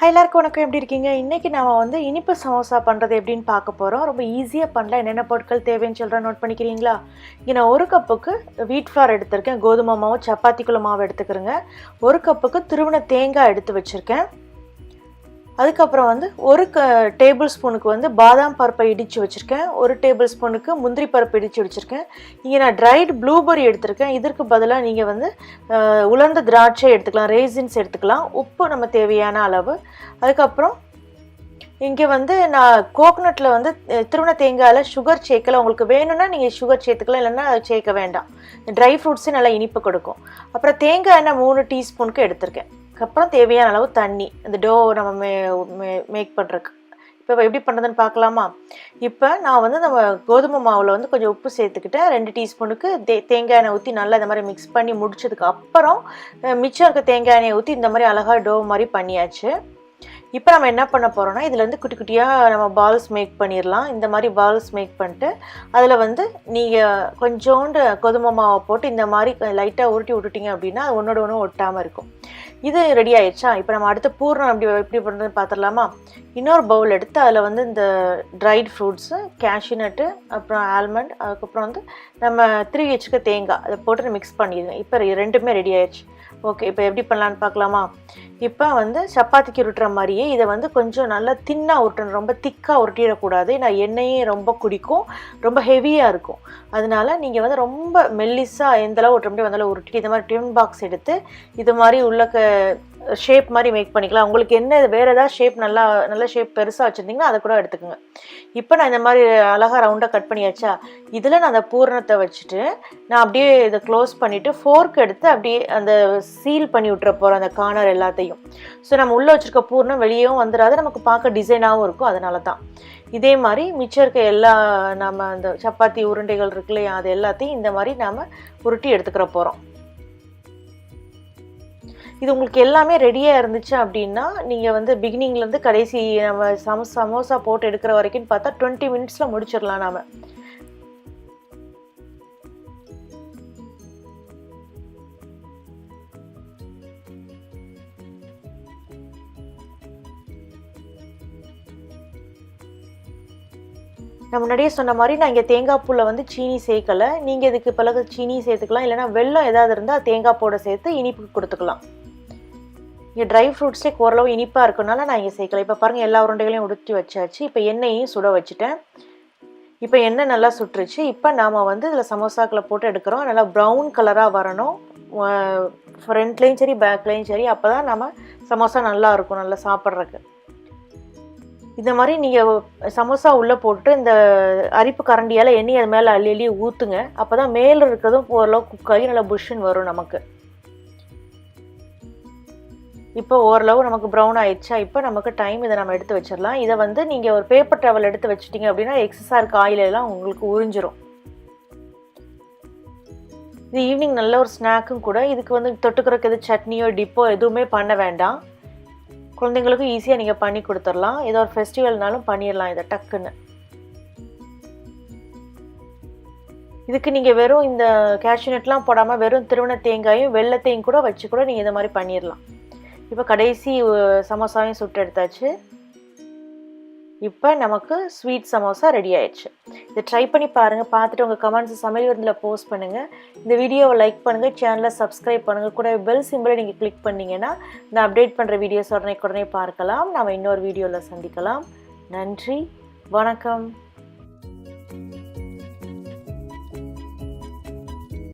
எல்லாருக்கும் வணக்கம். எப்படி இருக்கீங்க? இன்றைக்கி நம்ம வந்து இனிப்பு சமோசா பண்ணுறது எப்படின்னு பார்க்க போகிறோம். ரொம்ப ஈஸியாக பண்ணலாம். என்னென்ன பொருட்கள் தேவைன்னு சொல்கிறேன், நோட் பண்ணிக்கிறீங்களா? இங்கே நான் 1 கப்புக்கு வீட் ஃப்ளார் எடுத்திருக்கேன். கோதுமை மாவு, சப்பாத்திக்குள்ள மாவு எடுத்துக்கிறேங்க. 1 கப்புக்கு துருவின தேங்காய் எடுத்து வச்சுருக்கேன். அதுக்கப்புறம் வந்து 1 டேபிள் ஸ்பூனுக்கு வந்து பாதாம் பருப்பை இடித்து வச்சுருக்கேன். 1 டேபிள் ஸ்பூனுக்கு முந்திரி பருப்பு இடித்து வச்சுருக்கேன். இங்கே நான் ட்ரைடு ப்ளூபெர்ரி எடுத்திருக்கேன். இதற்கு பதிலாக நீங்கள் வந்து உலர்ந்த திராட்சை எடுத்துக்கலாம், ரேசின்ஸ் எடுத்துக்கலாம். உப்பு நம்ம தேவையான அளவு. அதுக்கப்புறம் இங்கே வந்து நான் கோகனட்டில் வந்து திருவண்ண தேங்காயில் சுகர் சேர்க்கல. உங்களுக்கு வேணும்னா நீங்கள் சுகர் சேர்த்துக்கலாம், இல்லைன்னா அதை சேர்க்க வேண்டாம். ட்ரை ஃப்ரூட்ஸு நல்லா இனிப்பு கொடுக்கும். அப்புறம் தேங்காய் எண்ணெய் 3 டீஸ்பூனுக்கு எடுத்திருக்கேன். அப்புறம் தேவையான அளவு தண்ணி, இந்த டோ நம்ம மேக் பண்ணுறதுக்கு. இப்போ எப்படி பண்ணுறதுன்னு பார்க்கலாமா? இப்போ நான் வந்து நம்ம கோதுமை மாவில் வந்து கொஞ்சம் உப்பு சேர்த்துக்கிட்டேன். 2 டீஸ்பூனுக்கு தேங்காய் எண்ணெய் ஊற்றி நல்லா இந்த மாதிரி மிக்ஸ் பண்ணி முடிச்சதுக்கு அப்புறம் மிச்சம் இருக்க தேங்காய் எண்ணெயை ஊற்றி இந்த மாதிரி அழகாக டோ மாதிரி பண்ணியாச்சு. இப்போ நம்ம என்ன பண்ண போகிறோம்னா, இதில் வந்து குட்டி குட்டியாக நம்ம பால்ஸ் மேக் பண்ணிடலாம். இந்த மாதிரி பால்ஸ் மேக் பண்ணிட்டு அதில் வந்து நீங்கள் கொஞ்சோண்டு கோதுமை மாவை போட்டு இந்த மாதிரி லைட்டாக உருட்டி விட்டுட்டிங்க அப்படின்னா அது ஒன்றோட ஒன்று ஒட்டாமல் இருக்கும். இது ரெடி ஆயிடுச்சா? இப்போ நம்ம அடுத்த பூர்ணம் எப்படி பண்ணுறதுன்னு பார்த்துடலாமா? இன்னொரு பவுல் எடுத்து அதில் வந்து இந்த ட்ரைட் ஃப்ரூட்ஸு, கேஷ்யூநட்டு, அப்புறம் ஆல்மண்ட், அதுக்கப்புறம் வந்து நம்ம திருவி வச்சுக்க தேங்காய் அதை போட்டு மிக்ஸ் பண்ணிடுங்க. இப்போ ரெண்டுமே ரெடி ஆயிடுச்சு. ஓகே, இப்போ எப்படி பண்ணலான்னு பார்க்கலாமா? இப்போ வந்து சப்பாத்திக்கு உருட்டுற மாதிரியே இதை வந்து கொஞ்சம் நல்லா தின்னாக உருட்டணும். ரொம்ப திக்காக உருட்டிடக்கூடாது. நான் எண்ணெயும் ரொம்ப குடிக்கும், ரொம்ப ஹெவியாக இருக்கும். அதனால நீங்கள் வந்து ரொம்ப மெல்லிஸாக எந்தளவு உருட்ட முடியும் அந்தளவு உருட்டி இந்த மாதிரி டிஃபன் பாக்ஸ் எடுத்து இது மாதிரி உள்ள ஷேப் மாதிரி மேக் பண்ணிக்கலாம். உங்களுக்கு என்ன வேறு ஏதாவது ஷேப் நல்ல ஷேப் பெருசாக வச்சுருந்தீங்கன்னா அதை கூட எடுத்துக்கோங்க. இப்போ நான் இந்த மாதிரி அழகாக ரவுண்டாக கட் பண்ணியாச்சா? இதில் நான் அந்த பூரணத்தை வச்சுட்டு நான் அப்படியே இதை க்ளோஸ் பண்ணிவிட்டு ஃபோர்க் எடுத்து அப்படியே அந்த சீல் பண்ணி விட்டுற போகிறேன் அந்த கார்னர் எல்லாத்தையும். ஸோ நம்ம உள்ளே வச்சுருக்க பூர்ணம் வெளியவும் வந்துடாது, நமக்கு பார்க்க டிசைனாகவும் இருக்கும். அதனால தான் இதே மாதிரி மிச்சம் இருக்க எல்லா நம்ம அந்த சப்பாத்தி உருண்டைகள் இருக்கு இல்லையா, அது எல்லாத்தையும் இந்த மாதிரி நாம் உருட்டி எடுத்துக்கிற போகிறோம். இது உங்களுக்கு எல்லாமே ரெடியாக இருந்துச்சு அப்படின்னா நீங்கள் வந்து பிகினிங்லேருந்து கடைசி நம்ம சமோசா போட்டு எடுக்கிற வரைக்கும் பார்த்தா 20 மினிட்ஸில் முடிச்சிடலாம். நாம் முன்னாடியே சொன்ன மாதிரி நான் இங்கே தேங்காய் பூவில் வந்து சீனி சேர்க்கலை. நீங்கள் இதுக்கு பிறகு சீனி சேர்த்துக்கலாம், இல்லைனா வெல்லம் ஏதாவது இருந்தால் தேங்காய் பூட சேர்த்து இனிப்பு கொடுத்துக்கலாம். இங்கே ட்ரை ஃப்ரூட்ஸே ஓரளவு இனிப்பாக இருக்கனால நான் இங்கே சேர்க்கலை. இப்போ பாருங்கள், எல்லா உருண்டைகளையும் உடுத்தி வச்சாச்சு. இப்போ எண்ணெயையும் சுட வச்சுட்டேன். இப்போ எண்ணெய் நல்லா சுட்டுருச்சு. இப்போ நாம் வந்து இதில் சமோசாக்களை போட்டு எடுக்கிறோம். நல்லா ப்ரௌன் கலராக வரணும், ஃப்ரண்ட்லேயும் சரி பேக்லேயும் சரி. அப்போ தான் நம்ம சமோசா நல்லா இருக்கும், நல்லா சாப்பிட்றதுக்கு. இந்த மாதிரி நீங்கள் சமோசா உள்ளே போட்டு இந்த அரிப்பு கரண்டியால் எண்ணெய் அது மேலே அள்ளி ஊற்றுங்க. அப்போ தான் மேலே இருக்கிறதும் ஓரளவு குக்காகி நல்லா புஷ்ஷுன்னு வரும் நமக்கு. இப்போ ஓரளவு நமக்கு ப்ரௌன் ஆயிடுச்சா? இப்போ நமக்கு டைம், இதை நம்ம எடுத்து வச்சிடலாம். இதை வந்து நீங்கள் ஒரு பேப்பர் டவல் எடுத்து வச்சுட்டிங்க அப்படின்னா எக்ஸஸாக இருக்க ஆயிலெல்லாம் உங்களுக்கு உறிஞ்சிரும். இது ஈவினிங் நல்ல ஒரு ஸ்நாக்கும் கூட. இதுக்கு வந்து தொட்டுக்கிறதுக்கு எது சட்னியோ டிப்போ எதுவுமே பண்ண வேண்டாம். குழந்தைங்களுக்கும் ஈஸியாக நீங்கள் பண்ணி கொடுத்துடலாம். ஏதோ ஒரு ஃபெஸ்டிவல்னாலும் பண்ணிடலாம் இதை டக்குன்னு. இதுக்கு நீங்கள் வெறும் இந்த கேஷ்யூநட்லாம் போடாமல் வெறும் திருவண்ண தேங்காயும் வெல்லத்தையும் கூட வச்சு கூட நீங்கள் இந்த மாதிரி பண்ணிடலாம். இப்போ கடைசி சமோசாவையும் சுட்டு எடுத்தாச்சு. இப்போ நமக்கு ஸ்வீட் சமோசா ரெடி ஆயிடுச்சு. இதை ட்ரை பண்ணி பாருங்கள். பார்த்துட்டு உங்கள் கமெண்ட்ஸை சமையல் விருந்தில் போஸ்ட் பண்ணுங்கள். இந்த வீடியோவை லைக் பண்ணுங்கள், சேனலை சப்ஸ்கிரைப் பண்ணுங்கள். கூட பெல் சிம்பிளை நீங்கள் கிளிக் பண்ணிங்கன்னா நான் அப்டேட் பண்ணுற வீடியோஸ் உடனே பார்க்கலாம். நாம் இன்னொரு வீடியோவில் சந்திக்கலாம். நன்றி, வணக்கம்.